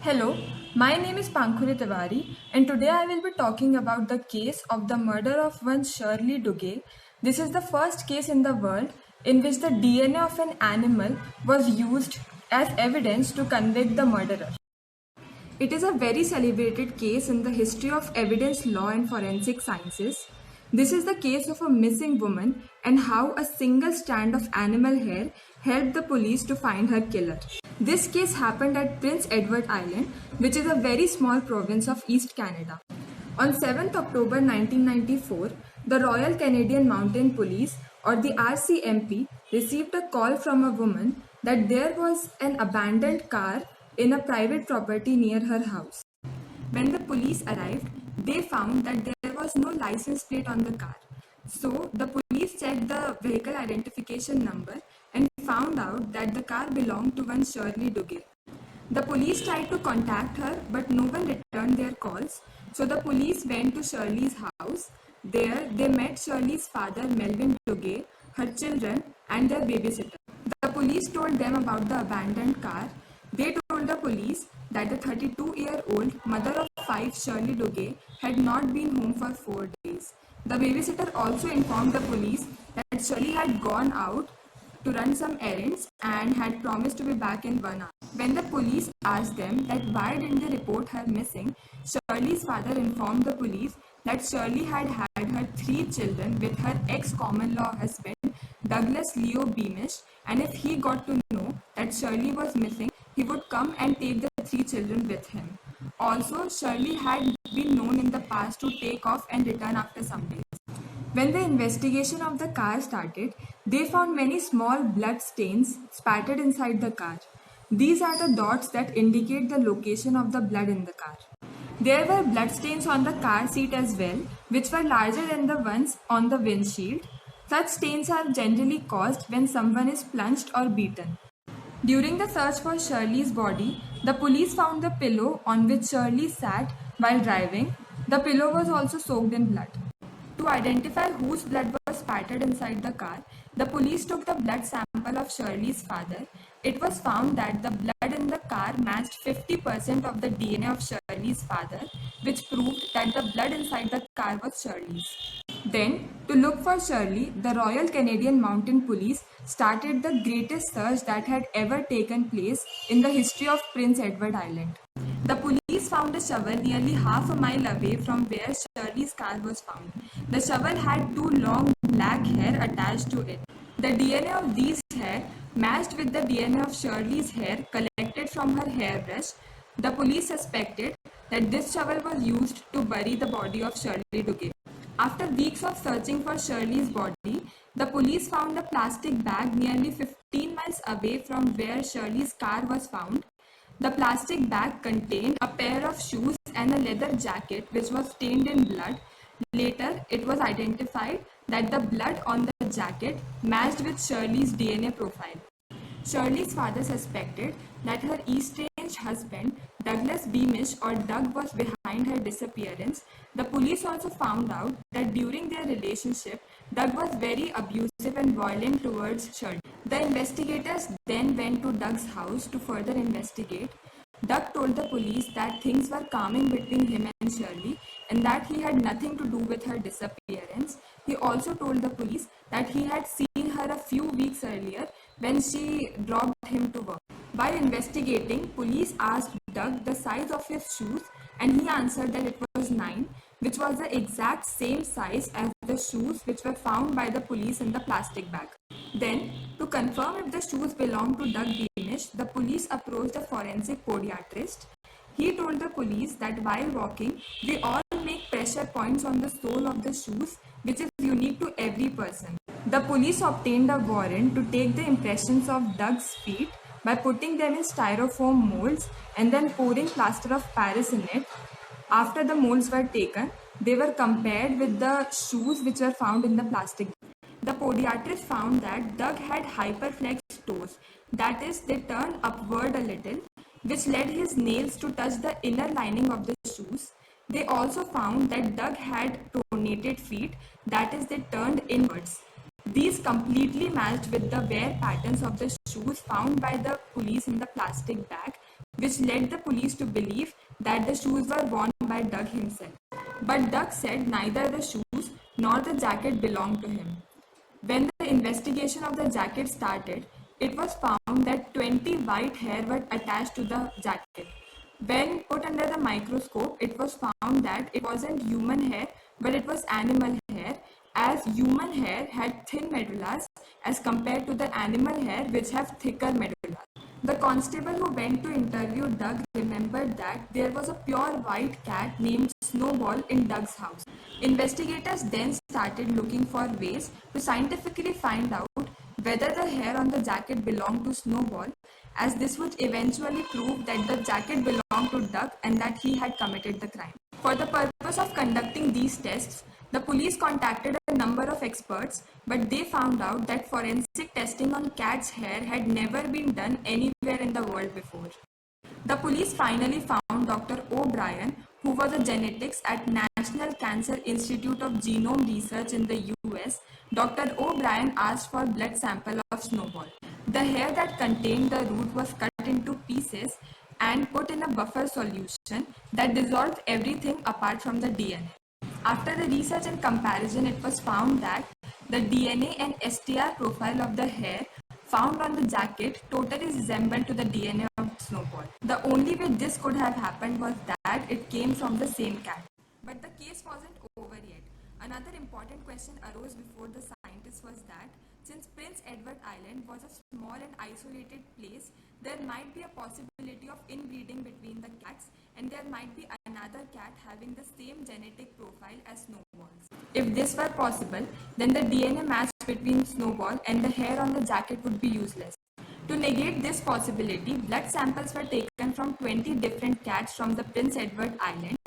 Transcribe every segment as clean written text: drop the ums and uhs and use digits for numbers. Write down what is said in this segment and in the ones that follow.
Hello, my name is Pankhuri Tiwari, and today I will be talking about the case of the murder of one Shirley Duguay. This is the first case in the world in which the DNA of an animal was used as evidence to convict the murderer. It is a very celebrated case in the history of evidence law and forensic sciences. This is the case of a missing woman and how a single strand of animal hair helped the police to find her killer. This case happened at Prince Edward Island, which is a very small province of East Canada. On 7th October 1994, the Royal Canadian Mounted Police or the RCMP received a call from a woman that there was an abandoned car in a private property near her house. When the police arrived, they found that there was no license plate on the car. So the police checked the vehicle identification number and found out that the car belonged to one Shirley Duguay. The police tried to contact her, but no one returned their calls. So the police went to Shirley's house. There, they met Shirley's father, Melvin Duguay, her children, and their babysitter. The police told them about the abandoned car. They told the police that the 32-year-old mother of 5, Shirley Duguay, had not been home for 4 days. The babysitter also informed the police that Shirley had gone out to run some errands and had promised to be back in 1 hour. When the police asked them that why didn't they report her missing, Shirley's father informed the police that Shirley had her 3 children with her ex-common law husband Douglas Leo Beamish, and if he got to know that Shirley was missing, he would come and take the 3 children with him. Also, Shirley had been known in the past to take off and return after some days. When the investigation of the car started, they found many small blood stains spattered inside the car. These are the dots that indicate the location of the blood in the car. There were bloodstains on the car seat as well, which were larger than the ones on the windshield. Such stains are generally caused when someone is punched or beaten. During the search for Shirley's body, the police found the pillow on which Shirley sat while driving. The pillow was also soaked in blood. To identify whose blood was spattered inside the car, the police took the blood sample of Shirley's father. It was found that the blood in the car matched 50% of the DNA of Shirley's father, which proved that the blood inside the car was Shirley's. Then, to look for Shirley, the Royal Canadian Mounted Police started the greatest search that had ever taken place in the history of Prince Edward Island. The police found a shovel nearly half a mile away from where Shirley's car was found. The shovel had 2 long black hair attached to it. The DNA of these hair matched with the DNA of Shirley's hair collected from her hairbrush. The police suspected that this shovel was used to bury the body of Shirley Duguay. After weeks of searching for Shirley's body, the police found a plastic bag nearly 15 miles away from where Shirley's car was found. The plastic bag contained a pair of shoes and a leather jacket which was stained in blood. Later, it was identified that the blood on the jacket matched with Shirley's DNA profile. Shirley's father suspected that her estranged husband, Douglas Beamish or Doug, was behind her disappearance. The police also found out that during their relationship, Doug was very abusive and violent towards Shirley. The investigators then went to Doug's house to further investigate. Doug told the police that things were calming between him and Shirley and that he had nothing to do with her disappearance. He also told the police that he had seen her a few weeks earlier when she dropped him to work. While investigating, police asked Doug the size of his shoes and he answered that it was 9, which was the exact same size as the shoes which were found by the police in the plastic bag. Then, to confirm if the shoes belonged to Doug Beamish, the police approached a forensic podiatrist. He told the police that while walking, we all make pressure points on the sole of the shoes, which is unique to every person. The police obtained a warrant to take the impressions of Doug's feet by putting them in styrofoam molds and then pouring plaster of Paris in it. After the molds were taken, they were compared with the shoes which were found in the plastic. The podiatrist found that Doug had hyperflexed toes, that is, they turned upward a little, which led his nails to touch the inner lining of the shoes. They also found that Doug had pronated feet, that is, they turned inwards. These completely matched with the wear patterns of the shoes found by the police in the plastic bag, which led the police to believe that the shoes were worn by Doug himself. But Doug said neither the shoes nor the jacket belonged to him. When the investigation of the jacket started, it was found that 20 white hair were attached to the jacket. When put under the microscope, it was found that it wasn't human hair, but it was animal hair, as human hair had thin medullas as compared to the animal hair which have thicker medullas. The constable who went to interview Doug remembered that there was a pure white cat named Snowball in Doug's house. Investigators then started looking for ways to scientifically find out whether the hair on the jacket belonged to Snowball, as this would eventually prove that the jacket belonged to Doug and that he had committed the crime. For the purpose of conducting these tests, the police contacted a number of experts, but they found out that forensic testing on cats' hair had never been done anywhere in the world before. The police finally found Dr. O'Brien, who was a genetics at National Cancer Institute of Genome Research in the US. Dr. O'Brien asked for blood sample of Snowball. The hair that contained the root was cut into pieces and put in a buffer solution that dissolved everything apart from the DNA. After the research and comparison, it was found that the DNA and STR profile of the hair found on the jacket totally resembled to the DNA of Snowball. The only way this could have happened was that it came from the same cat. But the case wasn't over yet. Another important question arose before the scientists was that since Prince Edward Island was a small and isolated place, there might be a possibility of inbreeding between the cats, and there might be another cat having the same genetic profile as Snowball's. If this were possible, then the DNA match between Snowball and the hair on the jacket would be useless. To negate this possibility, blood samples were taken from 20 different cats from the Prince Edward Island,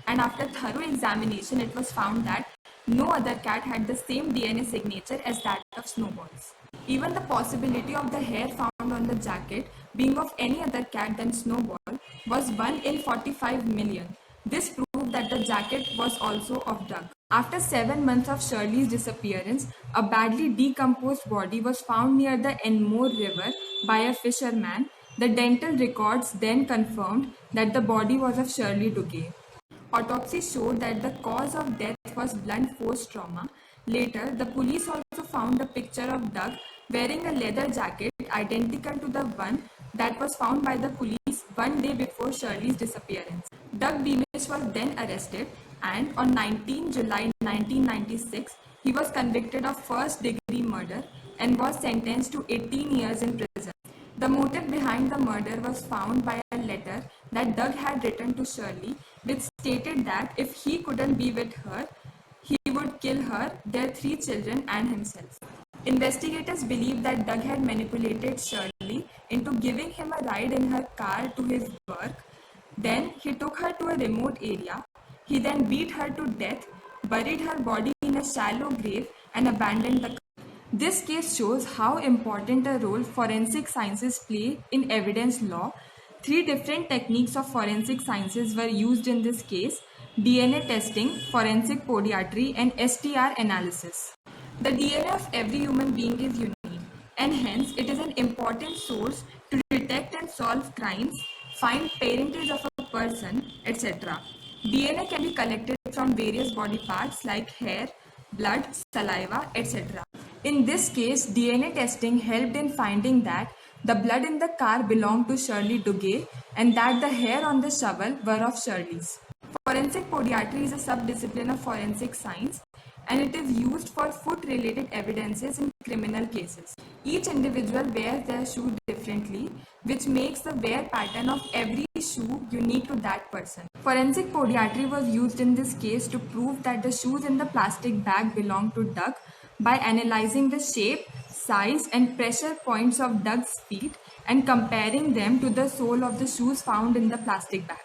and after thorough examination, it was found that no other cat had the same DNA signature as that of Snowball's. Even the possibility of the hair found on the jacket being of any other cat than Snowball was 1 in 45 million. This proved that the jacket was also of Doug. After 7 months of Shirley's disappearance, a badly decomposed body was found near the Enmore River by a fisherman. The dental records then confirmed that the body was of Shirley Duguay. Autopsy showed that the cause of death was blunt force trauma. Later, the police also found a picture of Doug wearing a leather jacket identical to the one that was found by the police 1 day before Shirley's disappearance. Doug Beamish was then arrested, and on 19 July 1996, he was convicted of first-degree murder and was sentenced to 18 years in prison. The motive behind the murder was found by a letter that Doug had written to Shirley, which stated that if he couldn't be with her, he would kill her, their 3 children, and himself. Investigators believe that Doug had manipulated Shirley into giving him a ride in her car to his work. Then he took her to a remote area. He then beat her to death, buried her body in a shallow grave, and abandoned the car. This case shows how important a role forensic sciences play in evidence law. 3 different techniques of forensic sciences were used in this case: DNA testing, forensic podiatry, and STR analysis. The DNA of every human being is unique, and hence it is an important source to detect and solve crimes, find parentage of a person, etc. DNA can be collected from various body parts like hair, blood, saliva, etc. In this case, DNA testing helped in finding that the blood in the car belonged to Shirley Duguay and that the hair on the shovel were of Shirley's. Forensic podiatry is a subdiscipline of forensic science, and it is used for foot-related evidences in criminal cases. Each individual wears their shoe differently, which makes the wear pattern of every shoe unique to that person. Forensic podiatry was used in this case to prove that the shoes in the plastic bag belonged to Doug by analyzing the shape, size, and pressure points of Doug's feet and comparing them to the sole of the shoes found in the plastic bag.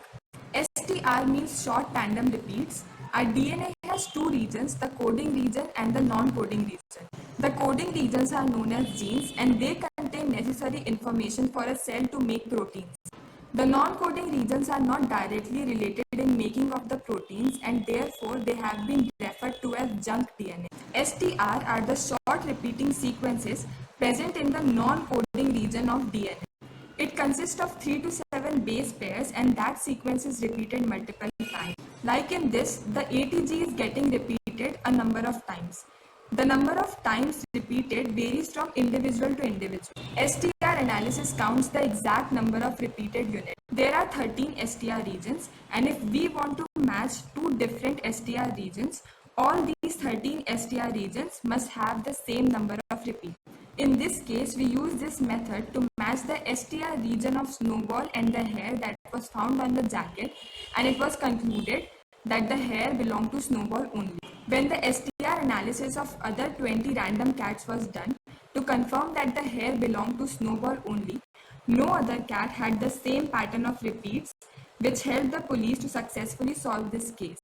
STR means short tandem repeats. Our DNA has 2 regions, the coding region and the non-coding region. The coding regions are known as genes, and they contain necessary information for a cell to make proteins. The non-coding regions are not directly related in making of the proteins, and therefore they have been referred to as junk DNA. STR are the short repeating sequences present in the non-coding region of DNA. It consists of 3 to 7 seven base pairs and that sequence is repeated multiple times. Like in this, the ATG is getting repeated a number of times. The number of times repeated varies from individual to individual. STR analysis counts the exact number of repeated units. There are 13 STR regions, and if we want to match two different STR regions, all these 13 STR regions must have the same number of repeats. In this case, we use this method to match the STR region of Snowball and the hair that was found on the jacket, and it was concluded that the hair belonged to Snowball only. When the STR analysis of other 20 random cats was done to confirm that the hair belonged to Snowball only, no other cat had the same pattern of repeats, which helped the police to successfully solve this case.